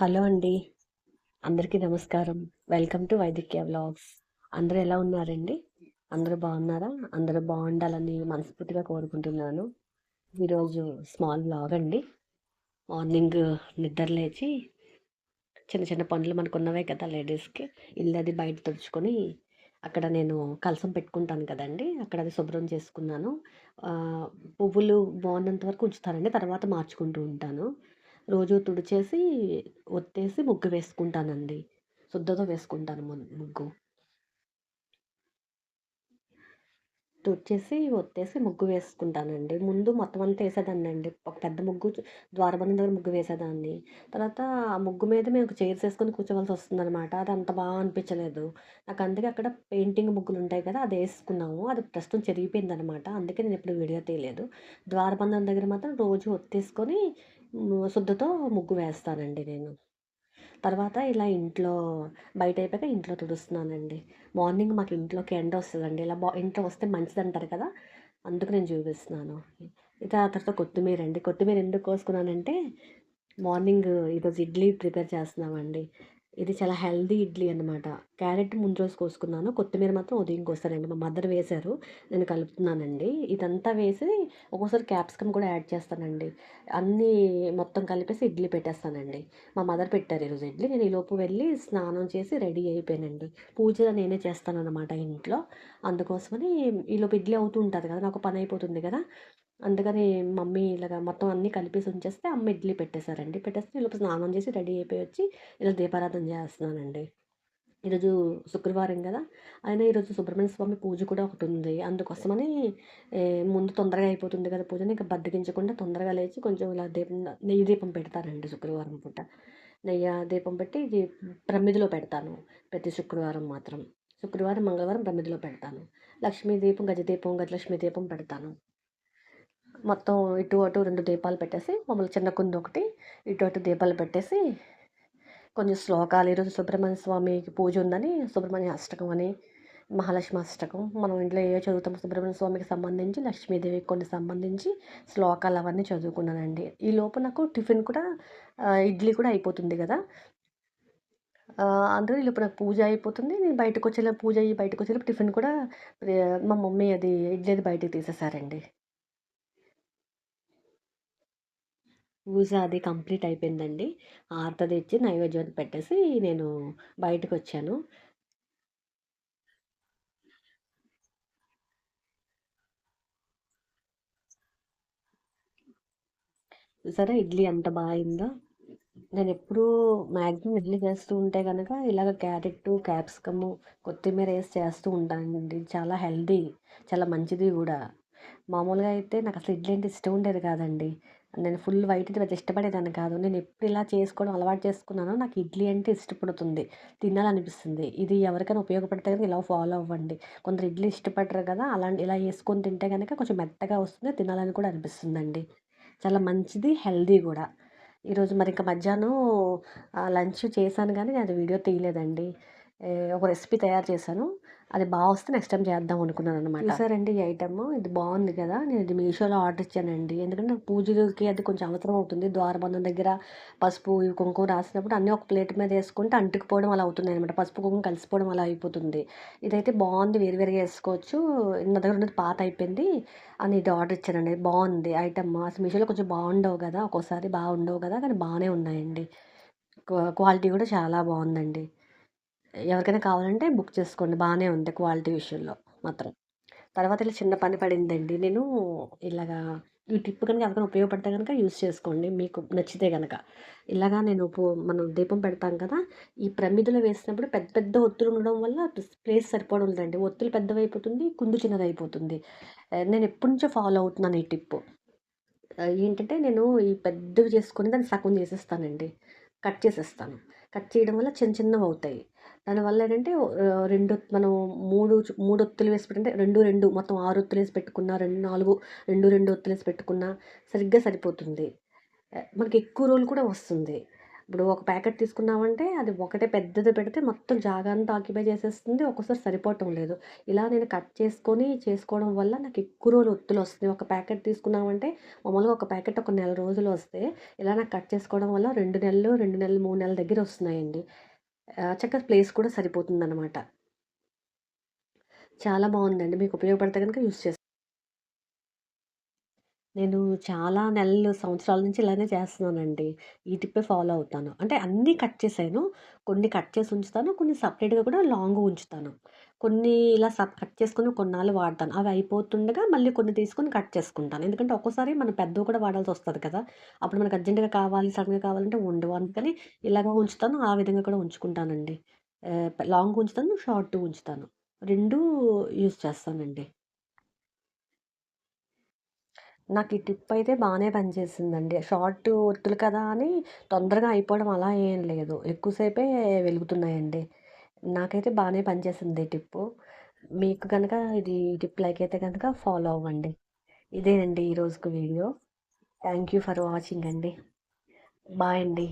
Hello అండి. అందరికీ నమస్కారం. Welcome to Vaidikya vlogs. అందరూ ఎలా ఉన్నారండి? అందరూ బాగున్నారా? అందరూ బాగుండాలని మనస్ఫూర్తిగా కోరుకుంటున్నాను. ఈరోజు స్మాల్ వ్లాగ్ అండి. మార్నింగ్ నిద్ర లేచి చిన్న చిన్న పనులు మనకున్నవే కదా లేడీస్‌కి. ఇల్లది బయట తుడుచుకొని, అక్కడ నేను కలశం పెట్టుకుంటాను కదండీ! అక్కడ అది శుభ్రం చేసుకున్నాను. ఆహ్, పువ్వులు బాగున్నంత వరకు ఉంచుతానండి. తర్వాత మార్చుకుంటూ ఉంటాను. రోజు తుడిచేసి, ఒత్తేసి ముగ్గు వేసుకుంటానండి. సుద్దతో వేసుకుంటాను ముగ్గు. తుడిచేసి, ఒత్తేసి ముగ్గు వేసుకుంటానండి. ముందు మొత్తం అంతా ఏసేదాన్నండి. ఒక పెద్ద ముగ్గు ద్వారబంధం దగ్గర ముగ్గు వేసేదాన్ని. తర్వాత ఆ ముగ్గు మీద మేము ఒక చైర్స్ ఏసుకొని కూర్చోవాల్సొస్తుందనమాట. అది అంత అనిపించలేదు. నాకు అందుకే అక్కడ పెయింటింగ్ ముగ్గులుంటాయి కదా! అదేసుకున్నాము. అది ప్రస్తుతం చెరిగిపోయిందనమాట. అందుకే నేనెప్పుడు వీడియో తీయలేదు. ద్వారబంధం దగ్గర మాత్రం రోజు ఒత్తేసుకొని సుద్దతో ముగ్గు వేస్తానండి నేను. తర్వాత ఇలా ఇంట్లో బయటయిపోయాక ఇంట్లో తుడుస్తున్నానండి. మార్నింగ్ మాకు ఇంట్లోకి ఎండొస్తదండి. ఇలా ఇంట్లో వస్తే మంచిదంటారు కదా! అందుకు నేను చూపిస్తున్నాను. ఇక ఆ తర్వాత కొత్తిమీరండి. కొత్తిమీర ఎందుకు కోసుకున్నానంటే, మార్నింగ్ ఈరోజు ఇడ్లీ ప్రిపేర్ చేస్తున్నామండి. ఇది చాలా హెల్తీ ఇడ్లీ అనమాట. క్యారెట్ ముందు రోజు కోసుకున్నాను. కొత్తిమీర మాత్రం ఉదయం కోసానండి. మా మదర్ వేశారు. నేను కలుపుతున్నానండి. ఇదంతా వేసి ఒక్కోసారి క్యాప్సికమ్ కూడా యాడ్ చేస్తానండి. అన్నీ మొత్తం కలిపేసి ఇడ్లీ పెట్టేస్తానండి. మా మదర్ పెట్టారు ఈరోజు ఇడ్లీ. నేను ఈలోపు వెళ్ళి స్నానం చేసి రెడీ అయిపోయానండి. పూజ నేనే చేస్తానన్నమాట ఇంట్లో. అందుకోసమని ఈలోపు ఇడ్లీ అవుతూ ఉంటది కదా! నాకు పని అయిపోతుంది కదా! అందుకని మమ్మీ ఇలాగ మొత్తం అన్నీ కలిపేసి ఉంచేస్తే అమ్మ ఇడ్లీ పెట్టేశారండి. పెట్టేస్తే ఈలోపు స్నానం చేసి రెడీ అయిపోయి వచ్చి ఇలా దీపారాధన చేస్తున్నానండి. ఈరోజు శుక్రవారం గదా! అయినా ఈరోజు సుబ్రహ్మణ్య స్వామి పూజ కూడా ఒకటుంది. అందుకోసమని ముందు తొందరగా అయిపోతుంది కదా పూజని, ఇంక బద్ధకించకుండా తొందరగా లేచి కొంచెం ఇలా నెయ్యి దీపం పెడతానండి శుక్రవారం పూట. దీపం పెట్టి ఇది ప్రమిదిలో పెడతాను ప్రతి శుక్రవారం మాత్రం. శుక్రవారం, మంగళవారం ప్రమిదిలో పెడతాను. లక్ష్మీ దీపం, గజదీపం, గజలక్ష్మి దీపం పెడతాను. మొత్తం ఇటు అటు 2 దీపాలు పెట్టేసి, మామూలుగా చిన్న కుందొకటి, ఇటు అటు దీపాలు పెట్టేసి కొన్ని శ్లోకాలు ఈరోజు సుబ్రహ్మణ్య స్వామికి పూజ ఉందని సుబ్రహ్మణ్య అష్టకం అని, మహాలక్ష్మి అష్టకం మనం ఇంట్లో ఏవో చదువుతాం సుబ్రహ్మణ్య స్వామికి సంబంధించి, లక్ష్మీదేవికి కొన్ని సంబంధించి శ్లోకాలు అవన్నీ చదువుకున్నానండి. ఈలోపు నాకు టిఫిన్ కూడా ఇడ్లీ కూడా అయిపోతుంది కదా! అందులో ఈలోపు నాకు పూజ అయిపోతుంది. నేను బయటకొచ్చేలోపు పూజ అయ్యి బయటకొచ్చేలోపు టిఫిన్ కూడా మా మమ్మీ అది ఇడ్లీ అది బయటకి తీసేసారండి. పూజ అది కంప్లీట్ అయిపోయిందండి. హారతది ఇచ్చి నైవేద్యం అది పెట్టేసి నేను బయటకొచ్చాను. చూసారా ఇడ్లీ ఎంత బా అయిందో. నేనెప్పుడూ మాక్సిమం ఇడ్లీ చేస్తూ ఉంటే గనక ఇలాగ క్యారెట్టు, క్యాప్సికము, కొత్తిమీర ఏసి చేస్తూ ఉంటానండి. చాలా హెల్తీ. చాలా మంచిది గూడా. మామూలుగా అయితే నాకసలు ఇడ్లీ అంటే ఇష్టం ఉండేది కాదండి. నేను ఫుల్ వైట్ అయితే పెద్ద ఇష్టపడేదాన్ని కాదు. నేను ఎప్పుడు ఇలా చేసుకోవడం అలవాటు చేసుకున్నానో నాకు ఇడ్లీ అంటే ఇష్టపడుతుంది. తినాలనిపిస్తుంది. ఇది ఎవరికైనా ఉపయోగపడితే గనుక ఇలా ఫాలో అవ్వండి. కొందరు ఇడ్లీ ఇష్టపడరు కదా! ఇలా చేసుకొని తింటే గనక కొంచెం మెత్తగా వస్తుంది. తినాలని కూడా అనిపిస్తుందండి. చాలా మంచిది. హెల్తీ గూడా. ఈరోజు మరింక మధ్యాహ్నం లంచ్ చేశాను గానీ అది వీడియో తీయలేదండి. ఒక రెసిపీ తయారు చేశాను. అది వస్తే నెక్స్ట్ టైమ్ చేద్దాం అనుకున్నాననమాట. చూసారండి ఈ ఐటెము. ఇది బావుంది కదా! నేను ఇది మీషోలో ఆర్డర్ ఇచ్చానండి. ఎందుకంటే నాకు పూజలకి అది కొంచెం అవసరం అవుతుంది. ద్వారబంధం దగ్గర పసుపు, ఇవి కుంకుమ రాసినప్పుడు అన్నీ ఒక ప్లేట్ మీద ఏసుకుంటే అంటుకుపోవడం అలా అవుతున్నాయనమాట. పసుపు, కుంకుమ కలిసిపోవడం అలా అయిపోతుంది. ఇదైతే బావుంది. వేరు వేరుగా ఏసుకోవచ్చు. నా దగ్గర ఉన్నది పాత అయిపోయింది అని ఇది ఆర్డర్ ఇచ్చానండి. బావుంది ఐటెమ్. అసలు మీషోలో కొంచెం బాగుండవు కదా! ఒక్కోసారి బాగుండవు కదా! కానీ బానే ఉన్నాయండి. క్వాలిటీ కూడా చాలా బావుందండి. ఎవరికైనా కావాలంటే బుక్ చేసుకోండి. బానే ఉంది క్వాలిటీ విషయంలో మాత్రం. తర్వాత ఇలా చిన్న పని పడిందండి. నేను ఇలాగా ఈ టిప్ గనుక ఎవరికైనా ఉపయోగపడితే గనక యూజ్ చేసుకోండి. మీకు నచ్చితే గనక. ఇలాగా నేను మనం దీపం పెడతాం కదా! ఈ ప్రమిదలో వేసినప్పుడు పెద్ద పెద్ద ఒత్తులు ఉండడం వల్ల ప్లేస్ సరిపోవడం లేదండి. ఒత్తులు పెద్దవైపోతుంది. కుందు చిన్నదయిపోతుంది. నేను ఎప్పటినుంచో ఫాలో అవుతున్నాను ఈ టిప్పు. ఏంటంటే నేను ఈ పెద్దవి చేసుకొని దాన్ని సగం చేసేస్తానండి. కట్ చేసేస్తాను. కట్ చేయడం వల్ల చిన్న చిన్నవవుతాయి. దానివల్ల ఏంటంటే 2 మనం 3 ఒత్తులు వేసి పెట్టుకుంటే 2, 2 మొత్తం 6 ఒత్తులేసి పెట్టుకున్నా, 2, 2 ఒత్తులేసి పెట్టుకున్నా సరిగ్గా సరిపోతుంది. మనకి ఎక్కువ రోజులు కూడా వస్తుంది. ఇప్పుడు ఒక ప్యాకెట్ తీసుకున్నామంటే అది ఒకటే పెద్దది పెడితే మొత్తం జాగా అంతా ఆక్యుపై చేసేస్తుంది. ఒక్కోసారి సరిపోవటం లేదు. ఇలా నేను కట్ చేసుకొని చేసుకోవడం వల్ల నాకు ఎక్కువ రోజులు ఒత్తులొస్తున్నాయి. ఒక ప్యాకెట్ తీసుకున్నామంటే మామూలుగా ఒక ప్యాకెట్ ఒక నెల రోజులు వస్తే, ఇలా నాకు కట్ చేసుకోవడం వల్ల 2 నెలలు, 2 నెలలు, 3 నెలల దగ్గర వస్తున్నాయండి. చక్కగా ప్లేస్ కూడా సరిపోతుందనమాట. చాలా బావుందండి. మీకు ఉపయోగపడితే గనుక యూజ్ చేసి నేను చాలా నెలలు, సంవత్సరాల నుంచి ఇలానే చేస్తున్నానండి. ఈ టిప్పే ఫాలో అవుతాను. అంటే అన్నీ కట్ చేశాను. కొన్ని కట్ చేసి ఉంచుతాను. కొన్ని సెపరేట్‌గా కూడా లాంగ్‌గా ఉంచుతాను. కొన్ని ఇలా కట్ చేసుకొని కొన్నాళ్ళు వాడతాను. అవి అయిపోతుండగా మళ్ళీ కొన్ని తీసుకొని కట్ చేసుకుంటాను. ఎందుకంటే ఒక్కోసారి మనం పెద్దవి కూడా వాడాల్సొస్తది కదా! అప్పుడు మనకు అర్జెంట్‌గా కావాలి, సడెన్‌గా కావాలంటే ఉండవు. అందుకని ఇలాగ ఉంచుతాను. ఆ విధంగా కూడా ఉంచుకుంటానండి. లాంగ్ ఉంచుతాను, షార్ట్ ఉంచుతాను. 2 యూజ్ చేస్తానండి. నాకు ఈ టిప్ అయితే బానే పనిచేసిందండి. షార్ట్ ఒత్తులు కదా అని తొందరగా అయిపోవడం అలా ఏం లేదు. ఎక్కువ సేపే వెలుగుతున్నాయండి. నాకైతే బానే పనిచేసింది ఈ టిప్పు. మీకు గనక ఈ టిప్ లైక్ అయితే గనక ఫాలో అవ్వండి. ఇదేనండి ఈ రోజుకి video. Thank you for watching అండి. బాయ్ అండి.